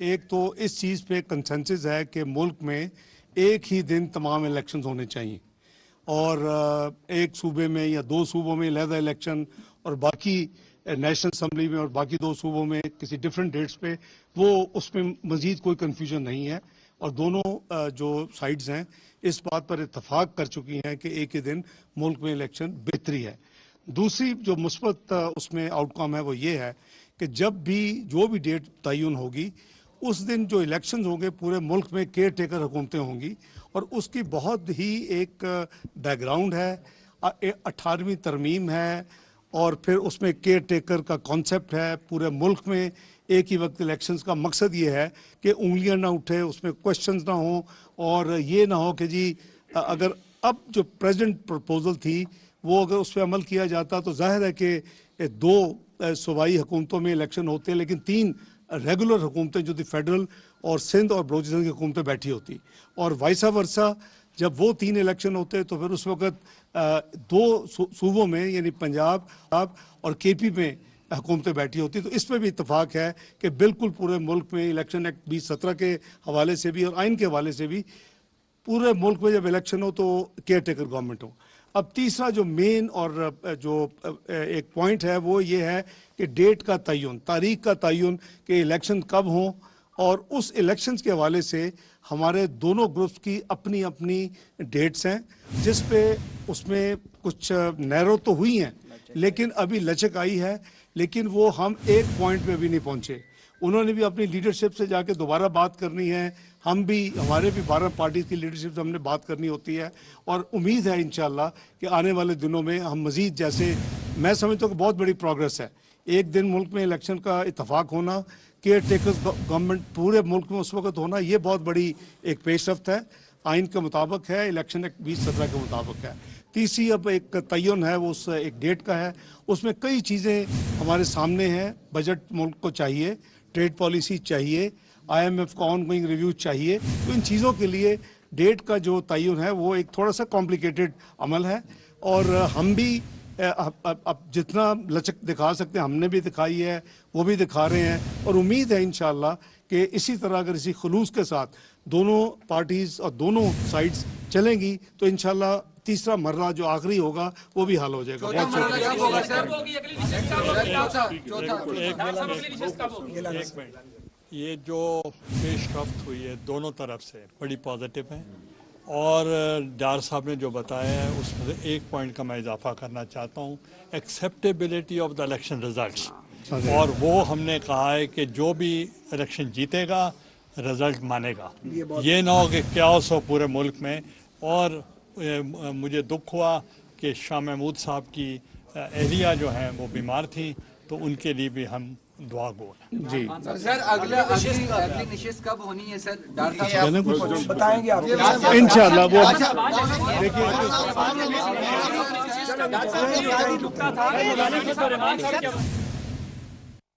ایک تو اس چیز پہ کنسنسس ہے کہ ملک میں ایک ہی دن تمام الیکشنز ہونے چاہیے، اور ایک صوبے میں یا دو صوبوں میں علیحدہ الیکشن اور باقی نیشنل اسمبلی میں اور باقی دو صوبوں میں کسی ڈفرینٹ ڈیٹس پہ، وہ اس میں مزید کوئی کنفیوژن نہیں ہے، اور دونوں جو سائڈز ہیں اس بات پر اتفاق کر چکی ہیں کہ ایک ہی دن ملک میں الیکشن بہتری ہے۔ دوسری جو مثبت اس میں آؤٹ کم ہے وہ یہ ہے کہ جب بھی جو بھی ڈیٹ تعین ہوگی اس دن جو الیکشنز ہوں گے پورے ملک میں کیئر ٹیکر حکومتیں ہوں گی، اور اس کی بہت ہی ایک بیک گراؤنڈ ہے، 18ویں ترمیم ہے، اور پھر اس میں کیئر ٹیکر کا کانسیپٹ ہے پورے ملک میں ایک ہی وقت الیکشنز کا مقصد یہ ہے کہ انگلیاں نہ اٹھے، اس میں کوشچنز نہ ہوں، اور یہ نہ ہو کہ جی اگر اب جو پریزیڈنٹ پرپوزل تھی وہ اگر اس پہ عمل کیا جاتا تو ظاہر ہے کہ دو صوبائی حکومتوں میں الیکشن ہوتے لیکن 3 ریگولر حکومتیں جو تھی فیڈرل اور سندھ اور بلوچستان کی حکومتیں بیٹھی ہوتی، اور وائسا ورسا جب وہ 3 الیکشن ہوتے تو پھر اس وقت 2 صوبوں میں یعنی پنجاب اور کے پی میں حکومتیں بیٹھی ہوتی۔ تو اس میں بھی اتفاق ہے کہ بالکل پورے ملک میں الیکشن ایکٹ 2017 کے حوالے سے بھی اور آئین کے حوالے سے بھی پورے ملک میں جب الیکشن ہو تو کیئر ٹیکر گورنمنٹ ہو۔ اب تیسرا جو مین اور جو ایک پوائنٹ ہے وہ یہ ہے کہ ڈیٹ کا تعین، تاریخ کا تعین کہ الیکشن کب ہوں، اور اس الیکشنز کے حوالے سے ہمارے دونوں گروپس کی اپنی اپنی ڈیٹس ہیں، جس پہ اس میں کچھ نیرو تو ہوئی ہیں لیکن ابھی لچک آئی ہے، لیکن وہ ہم ایک پوائنٹ پہ بھی نہیں پہنچے۔ انہوں نے بھی اپنی لیڈرشپ سے جا کے دوبارہ بات کرنی ہے، ہم بھی ہمارے بھی 12 پارٹیز کی لیڈرشپ سے ہم نے بات کرنی ہوتی ہے، اور امید ہے انشاءاللہ کہ آنے والے دنوں میں ہم مزید، جیسے میں سمجھتا ہوں کہ بہت بڑی پروگرس ہے، ایک دن ملک میں الیکشن کا اتفاق ہونا، کیئر ٹیکرز گورنمنٹ پورے ملک میں اس وقت ہونا، یہ بہت بڑی ایک پیش رفت ہے، آئین کے مطابق ہے، الیکشن ایکٹ 2017 کے مطابق ہے۔ تیسری اب ایک تعین ہے وہ اس ایک ڈیٹ کا ہے، اس میں کئی چیزیں ہمارے سامنے ہیں، بجٹ ملک کو چاہیے، ٹریڈ پالیسی چاہیے، IMF کا آن گوئنگ ریویو چاہیے، تو ان چیزوں کے لیے ڈیٹ کا جو تعین ہے وہ ایک تھوڑا سا کمپلیکیٹڈ عمل ہے، اور ہم بھی اب جتنا لچک دکھا سکتے ہیں ہم نے بھی دکھائی ہے، وہ بھی دکھا رہے ہیں، اور امید ہے انشاءاللہ کہ اسی طرح اگر اسی خلوص کے ساتھ دونوں پارٹیز اور دونوں سائڈز چلیں گی تو انشاءاللہ تیسرا مرحلہ جو آخری ہوگا وہ بھی حل ہو جائے گا۔ یہ جو پیش رفت ہوئی ہے دونوں طرف سے بڑی پازیٹیو ہے، اور ڈار صاحب نے جو بتایا ہے اس میں ایک پوائنٹ کا میں اضافہ کرنا چاہتا ہوں، acceptability of the election results, اور وہ ہم نے کہا ہے کہ جو بھی الیکشن جیتے گا رزلٹ مانے گا، یہ نہ ہو کہ کیاؤس ہو پورے ملک میں۔ اور مجھے دکھ ہوا کہ شاہ محمود صاحب کی اہلیہ جو ہیں وہ بیمار تھیں، تو ان کے لیے بھی ہم دعا گو ہیں۔ جی سر اگلی نشست کب ہونی ہے سر؟ ڈار صاحب بتائیں گے آپ انشاءاللہ وہ دیکھیے